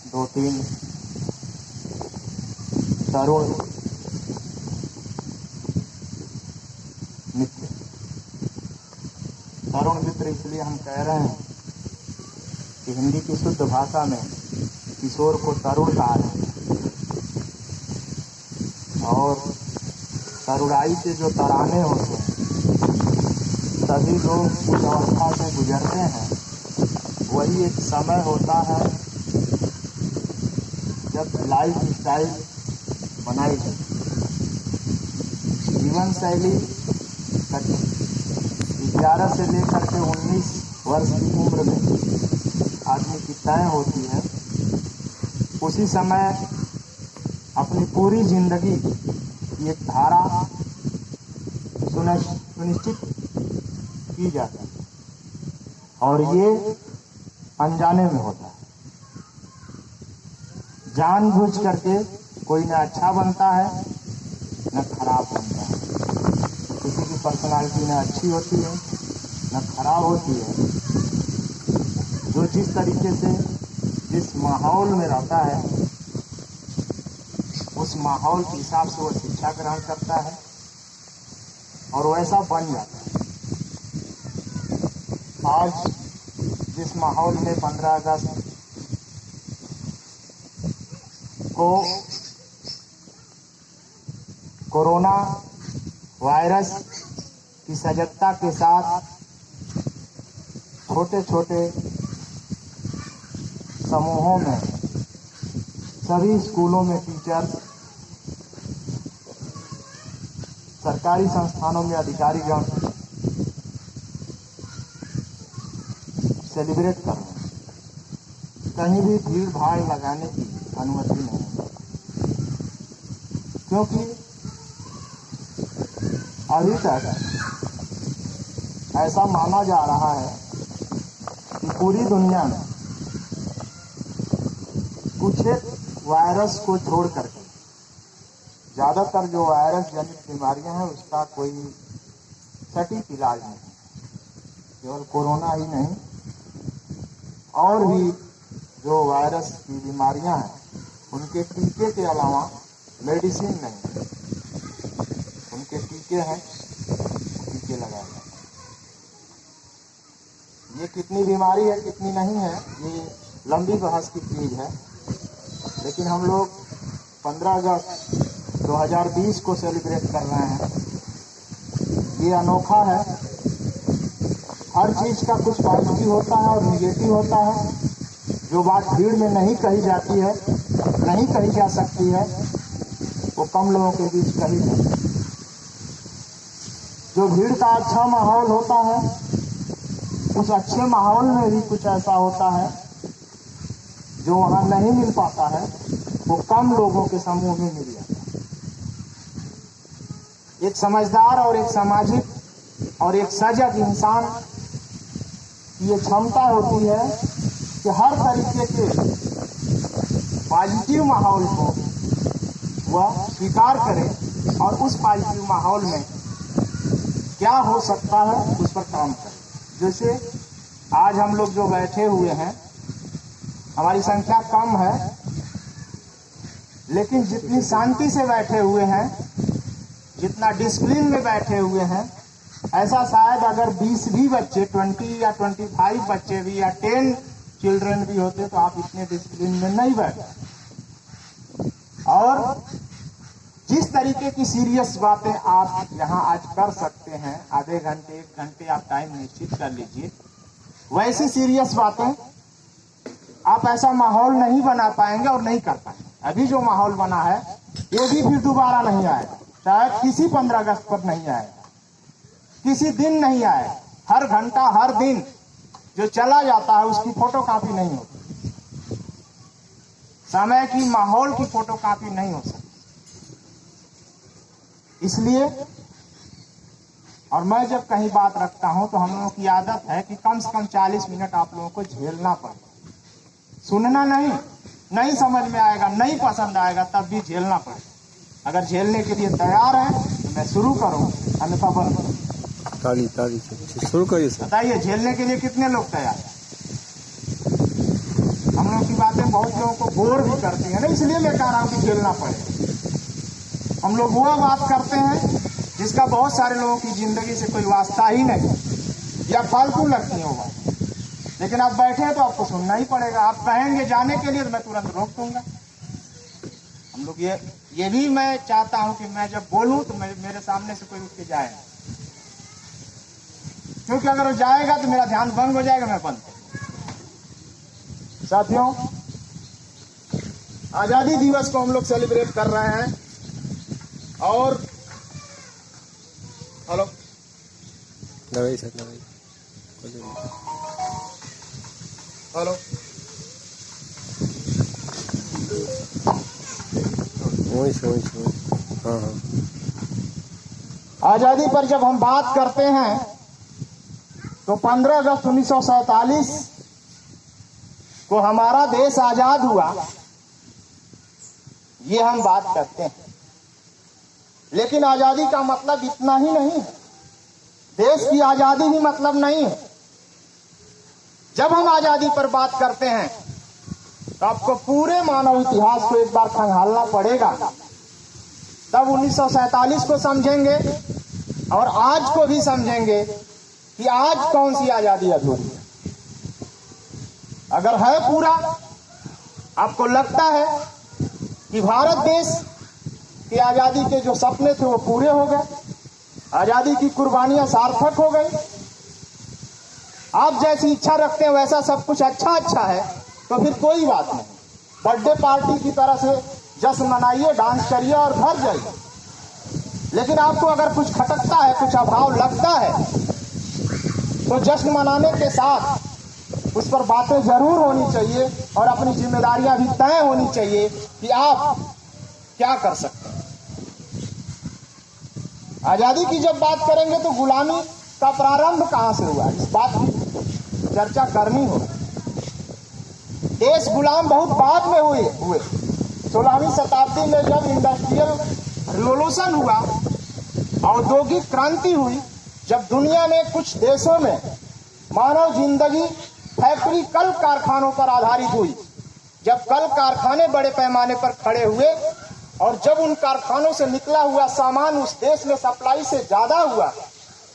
2-3 तरुण मित्र, तरुण मित्र इसलिए हम कह रहे हैं कि हिंदी की शुद्ध भाषा में किशोर को तरुण कहा जाता है और तरुणाई के जो तराने होते हैं सभी लोग उस अवस्था से गुजरते हैं। वही एक समय होता है जब लाइफ स्टाइल बनाई जाती है। जीवन शैली 11 से लेकर के 19 वर्ष की उम्र में आदमी की तय होती है। उसी समय अपनी पूरी जिंदगी की एक धारा सुनिश्चित की जाती है और ये अनजाने में होता है। जानबूझ करके कोई न अच्छा बनता है न खराब बनता है। किसी की पर्सनालिटी न अच्छी होती है न खराब होती है। जो जिस तरीके से जिस माहौल में रहता है उस माहौल के हिसाब से वो शिक्षा ग्रहण करता है और वैसा बन जाता है। आज जिस माहौल में 15 अगस्त को कोरोना वायरस की सजगता के साथ छोटे छोटे समूहों में सभी स्कूलों में टीचर, सरकारी संस्थानों में अधिकारीगण सेलिब्रेट कर रहे हैं। कहीं भी भीड़ भाड़ लगाने की अनुमति नहीं है, क्योंकि अभी तक ऐसा माना जा रहा है कि पूरी दुनिया में कुछ एक वायरस को छोड़ करके ज्यादातर जो वायरस जनित बीमारियां हैं उसका कोई सटीक इलाज नहीं है। केवल कोरोना ही नहीं, और भी जो वायरस की बीमारियां हैं उनके टीके के अलावा मेडिसिन नहीं है। उनके टीके हैं, टीके लगाए जाते हैं। ये कितनी बीमारी है कितनी नहीं है ये लंबी बहस की चीज है, लेकिन हम लोग 15 अगस्त 2020 को सेलिब्रेट कर रहे हैं। ये अनोखा है। हर चीज का कुछ पॉजिटिव होता है और निगेटिव होता है। जो बात भीड़ में नहीं कही जाती है, नहीं कही जा सकती है, वो कम लोगों के बीच कही जाती है। जो भीड़ का अच्छा माहौल होता है, उस अच्छे माहौल में भी कुछ ऐसा होता है जो वहां नहीं मिल पाता है, वो कम लोगों के समूह में मिल जाता है। एक समझदार और एक सामाजिक और एक सजग इंसान की ये क्षमता होती है कि हर तरीके के पॉजिटिव माहौल को वह स्वीकार करे और उस पॉजिटिव माहौल में क्या हो सकता है उस पर काम करे। जैसे आज हम लोग जो बैठे हुए हैं, हमारी संख्या कम है, लेकिन जितनी शांति से बैठे हुए हैं, जितना डिसिप्लिन में बैठे हुए हैं, ऐसा शायद अगर 20 भी बच्चे, 20 या 25 बच्चे भी या 10 चिल्ड्रन भी होते तो आप इतने डिसिप्लिन में नहीं बैठे। और जिस तरीके की सीरियस बातें आप यहाँ आज कर सकते हैं, आधे घंटे 1 घंटे आप टाइम निश्चित कर लीजिए, वैसी सीरियस बातें आप ऐसा माहौल नहीं बना पाएंगे और नहीं कर पाएंगे। अभी जो माहौल बना है ये भी फिर दोबारा नहीं आएगा, शायद किसी 15 अगस्त पर नहीं आएगा, किसी दिन नहीं आएगा। हर घंटा हर दिन जो चला जाता है उसकी फोटो कॉपी नहीं होती, समय की माहौल की फोटो कॉपी नहीं हो सकती। इसलिए और मैं जब कहीं बात रखता हूं तो हम लोगों की आदत है कि कम से कम 40 मिनट आप लोगों को झेलना पड़ेगा। सुनना नहीं समझ में आएगा, नहीं पसंद आएगा, तब भी झेलना पड़ेगा। अगर झेलने के लिए तैयार हैं तो मैं शुरू करूं, अन्यथा बंद करूं। ताली से शुरू करिए सर। बताइए झेलने के लिए कितने लोग तैयार हैं? हम लोग की बातें बातें बहुत लोगों को बोर भी करती हैं ना, इसलिए मैं कह रहा हूँ कि खेलना पड़े। हम लोग वो बात करते हैं जिसका बहुत सारे लोगों की जिंदगी से कोई वास्ता ही नहीं या फालतू लगती हो बात, लेकिन आप बैठे हैं तो आपको सुनना ही पड़ेगा। आप कहेंगे जाने के लिए तो मैं तुरंत रोक दूंगा। हम लोग ये भी मैं चाहता हूं कि मैं जब बोलूं तो मेरे सामने से कोई उठ के जाए, क्योंकि अगर वो जाएगा तो मेरा ध्यान भंग हो जाएगा, मैं बंद। साथियों, आजादी दिवस को हम लोग सेलिब्रेट कर रहे हैं और हेलो दवाई सर दवाई हेलो हाँ हाँ। आजादी पर जब हम बात करते हैं तो 15 अगस्त 1947 को हमारा देश आजाद हुआ, ये हम बात करते हैं। लेकिन आजादी का मतलब इतना ही नहीं है, देश की आजादी ही मतलब नहीं है। जब हम आजादी पर बात करते हैं तो आपको पूरे मानव इतिहास को एक बार खंगालना पड़ेगा, तब 1947 को समझेंगे और आज को भी समझेंगे कि आज कौन सी आजादी अधूरी है। अगर है पूरा, आपको लगता है कि भारत देश की आजादी के जो सपने थे वो पूरे हो गए, आजादी की कुर्बानियां सार्थक हो गई, आप जैसी इच्छा रखते हैं वैसा सब कुछ अच्छा है, तो फिर कोई बात नहीं, बर्थडे पार्टी की तरह से जश्न मनाइए, डांस करिए और घर जाइए। लेकिन आपको अगर कुछ खटकता है, कुछ अभाव लगता है, तो जश्न मनाने के साथ उस पर बातें जरूर होनी चाहिए और अपनी जिम्मेदारियां भी तय होनी चाहिए कि आप क्या कर सकते हैं। आजादी की जब बात करेंगे तो गुलामी का प्रारंभ कहां से हुआ, इस बात की चर्चा करनी होगी। देश गुलाम बहुत बाद में हुए। 16वीं शताब्दी में जब इंडस्ट्रियल रिवोल्यूशन हुआ, औद्योगिक क्रांति हुई, जब दुनिया में कुछ देशों में मानव जिंदगी फैक्ट्री कल कारखानों पर आधारित हुई, जब कल कारखाने बड़े पैमाने पर खड़े हुए और जब उन कारखानों से निकला हुआ सामान उस देश में सप्लाई से ज्यादा हुआ,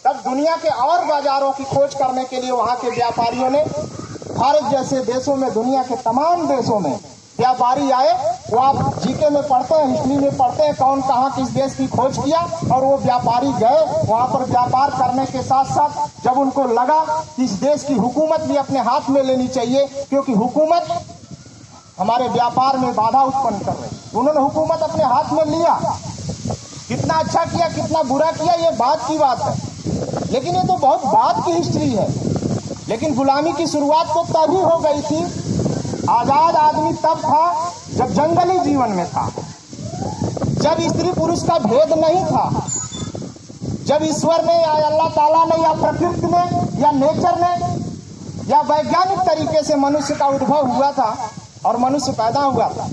तब दुनिया के और बाजारों की खोज करने के लिए वहां के व्यापारियों ने भारत जैसे देशों में, दुनिया के तमाम देशों में व्यापारी आए। वो आप जीके में पढ़ते हैं, हिस्ट्री में पढ़ते हैं, कौन कहाँ किस देश की खोज किया, और वो व्यापारी गए वहां पर व्यापार करने के साथ साथ जब उनको लगा कि इस देश की हुकूमत भी अपने हाथ में लेनी चाहिए, क्योंकि हुकूमत हमारे व्यापार में बाधा उत्पन्न कर रही, उन्होंने हुकूमत अपने हाथ में लिया। कितना अच्छा किया, कितना बुरा किया, ये बात की बात है, लेकिन ये तो बहुत बाद की हिस्ट्री है। लेकिन गुलामी की शुरुआत तो तभी हो गई थी, आजाद आदमी तब था जब जंगली जीवन में था, जब स्त्री पुरुष का भेद नहीं था, जब ईश्वर ने या अल्लाह ताला ने या प्रकृति ने या नेचर ने या वैज्ञानिक तरीके से मनुष्य का उद्भव हुआ था और मनुष्य पैदा हुआ था।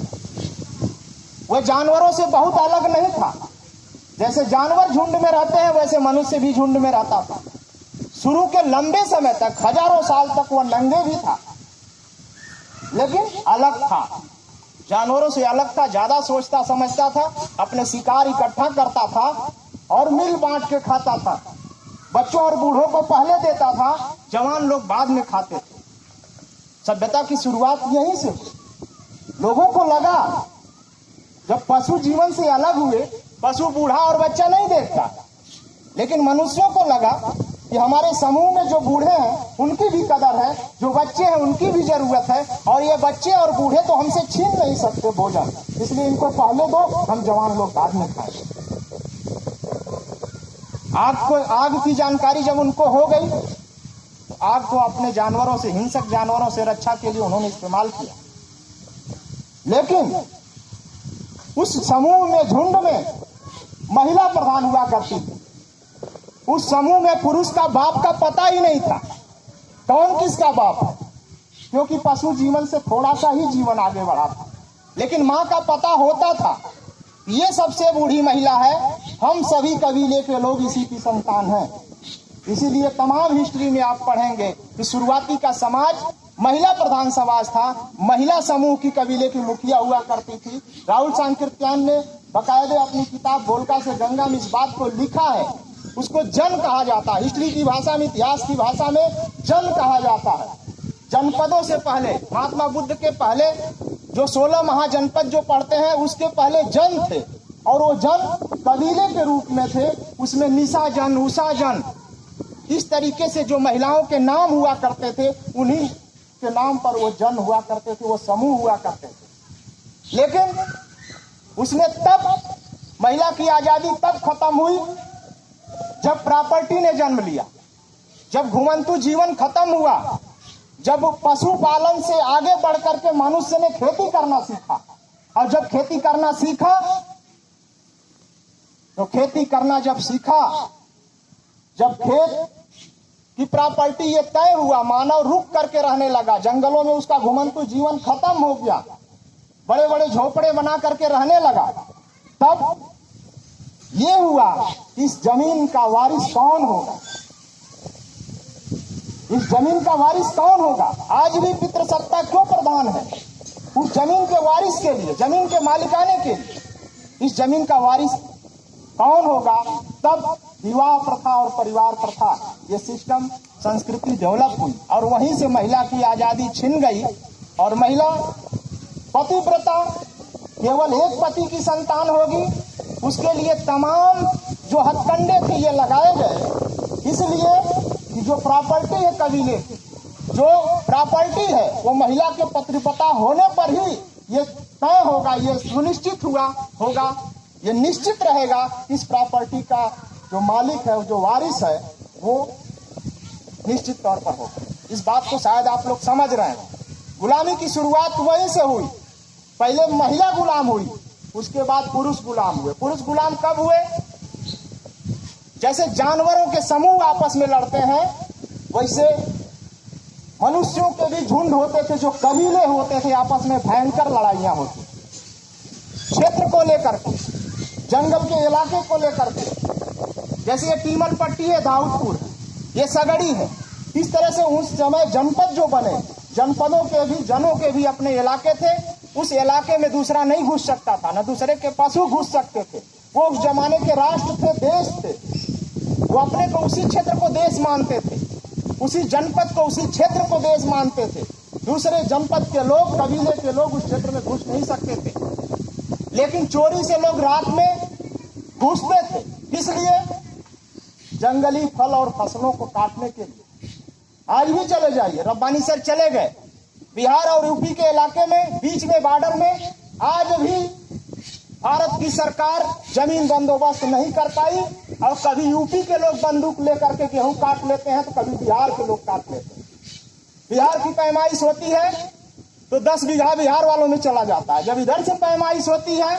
वह जानवरों से बहुत अलग नहीं था। जैसे जानवर झुंड में रहते हैं वैसे मनुष्य भी झुंड में रहता था। शुरू के लंबे समय तक, हजारों साल तक वह नंगे भी था, लेकिन अलग था, जानवरों से अलग था, ज्यादा सोचता समझता था, अपने शिकार इकट्ठा करता था और मिल बांट के खाता था। बच्चों और बूढ़ों को पहले देता था, जवान लोग बाद में खाते थे। सभ्यता की शुरुआत यहीं से हुई। लोगों को लगा, जब पशु जीवन से अलग हुए, पशु बूढ़ा और बच्चा नहीं देखता, लेकिन मनुष्यों को लगा कि हमारे समूह में जो बूढ़े हैं उनकी भी कदर है, जो बच्चे हैं उनकी भी जरूरत है, और ये बच्चे और बूढ़े तो हमसे छीन नहीं सकते भोजन, इसलिए इनको पहले दो, हम जवान लोग बाद में खाएं। आग की जानकारी जब उनको हो गई, तो आग को अपने जानवरों से, हिंसक जानवरों से रक्षा के लिए उन्होंने इस्तेमाल किया। लेकिन उस समूह में, झुंड में महिला प्रधान हुआ करती थी। उस समूह में पुरुष का बाप का पता ही नहीं था, कौन किसका बाप है, क्योंकि पशु जीवन से थोड़ा सा ही जीवन आगे बढ़ा था। लेकिन माँ का पता होता था, ये सबसे बूढ़ी महिला है, हम सभी कबीले के लोग इसी की संतान हैं। इसीलिए तमाम हिस्ट्री में आप पढ़ेंगे कि शुरुआती का समाज महिला प्रधान समाज था, महिला समूह की कबीले की मुखिया हुआ करती थी। राहुल सांकृत्यायन ने बकायदे अपनी किताब बोलका से गंगा में इस बात को लिखा है। उसको जन कहा जाता है, हिस्ट्री की भाषा में, इतिहास की भाषा में जन कहा जाता है। जनपदों से पहले, महात्मा बुद्ध के पहले जो 16 महाजनपद जो पढ़ते हैं उसके पहले जन थे, और वो जन कबीले के रूप में थे। उसमें निशा जन, उषा जन, इस तरीके से जो महिलाओं के नाम हुआ करते थे, उन्हीं के नाम पर वो जन हुआ करते थे, वो समूह हुआ करते थे। लेकिन उसमें तब महिला की आजादी तब खत्म हुई जब प्रॉपर्टी ने जन्म लिया, जब घुमंतु जीवन खत्म हुआ, जब पशुपालन से आगे बढ़ करके मनुष्य ने खेती करना सीखा। और जब खेती करना सीखा तो खेती करना जब सीखा, जब खेत की प्रॉपर्टी ये तय हुआ, मानव रुक करके रहने लगा, जंगलों में उसका घुमंतु जीवन खत्म हो गया, बड़े बड़े झोपड़े बना करके रहने लगा, तब ये हुआ इस जमीन का वारिस कौन होगा, इस जमीन का वारिस कौन होगा। आज भी पितृसत्ता क्यों प्रधान है? उस जमीन के वारिस के लिए, जमीन के मालिकाने के लिए इस जमीन का वारिस कौन होगा। तब विवाह प्रथा और परिवार प्रथा, ये सिस्टम, संस्कृति डेवलप हुई, और वहीं से महिला की आजादी छिन गई। और महिला पतिव्रता, केवल एक पति की संतान होगी, उसके लिए तमाम जो हथकंडे थे ये लगाए गए। इसलिए कि जो प्रॉपर्टी है कबीले की, जो प्रॉपर्टी है वो महिला के पतिव्रता होने पर ही ये तय होगा, ये सुनिश्चित होगा, ये निश्चित रहेगा इस प्रॉपर्टी का जो मालिक है, जो वारिस है, वो निश्चित तौर पर होगा। इस बात को शायद आप लोग समझ रहे हैं। गुलामी की शुरुआत वहीं से हुई। पहले महिला गुलाम हुई, उसके बाद पुरुष गुलाम हुए। पुरुष गुलाम कब हुए? जैसे जानवरों के समूह आपस में लड़ते हैं, वैसे मनुष्यों के भी झुंड होते थे, जो कबीले होते थे, आपस में भयंकर लड़ाइयां होती, क्षेत्र को लेकर के, जंगल के इलाके को लेकर के। जैसे ये टीमल पट्टी है, दाऊदपुर, ये सगड़ी है। इस तरह से उस समय जनपद जो बने, जनपदों के भी, जनों के भी अपने इलाके थे। उस इलाके में दूसरा नहीं घुस सकता था, न दूसरे के पशु घुस सकते थे। वो उस जमाने के राष्ट्र थे, देश थे। वो अपने को उसी क्षेत्र को देश मानते थे, उसी जनपद को, उसी क्षेत्र को देश मानते थे। दूसरे जनपद के लोग, कबीले के लोग उस क्षेत्र में घुस नहीं सकते थे। लेकिन चोरी से लोग रात में घुसते थे, इसलिए जंगली फल और फसलों को काटने के लिए। आज भी चले जाइए, रब्बानी सर चले गए बिहार और यूपी के इलाके में, बीच में बॉर्डर में, आज भी भारत की सरकार जमीन बंदोबस्त नहीं कर पाई। और कभी यूपी के लोग बंदूक लेकर के गेहूं काट लेते हैं, तो कभी बिहार के लोग काट लेते हैं। बिहार की पैमाइश होती है तो 10 बीघा बिहार वालों में चला जाता है। जब इधर से पैमाइश होती है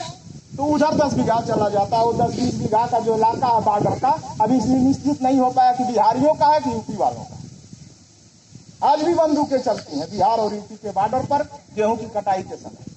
तो उधर 10 बीघा चला जाता है। वो 10-20 बीघा का जो इलाका है बॉर्डर का, अभी इसलिए निश्चित नहीं हो पाया कि बिहारियों का है कि यूपी वालों का। आज भी बंदूकें चलती हैं बिहार और यूपी के बॉर्डर पर गेहूं की कटाई के समय।